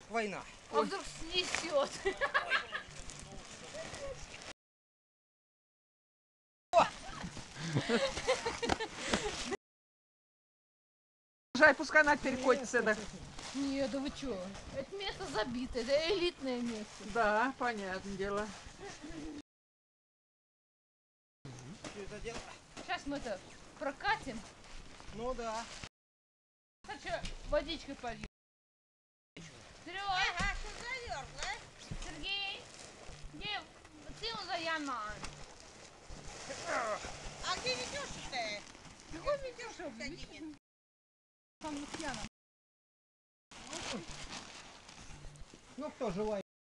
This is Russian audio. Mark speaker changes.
Speaker 1: война.
Speaker 2: А вдруг снесет?
Speaker 3: Пускай она переходит сюда.
Speaker 2: Нет, да вы чё? Это место забито, это элитное место.
Speaker 3: Да, понятное дело.
Speaker 1: Это дело.
Speaker 2: Сейчас мы это прокатим.
Speaker 1: Ну да.
Speaker 2: Хочу водичкой польем. Серёж!
Speaker 4: Ага, что замерзла?
Speaker 2: Сергей! Где ты за яма?
Speaker 4: А где Витюша-то?
Speaker 2: Какой Витюша?
Speaker 4: Садимин.
Speaker 2: Там с Яном.
Speaker 1: Ну кто живой?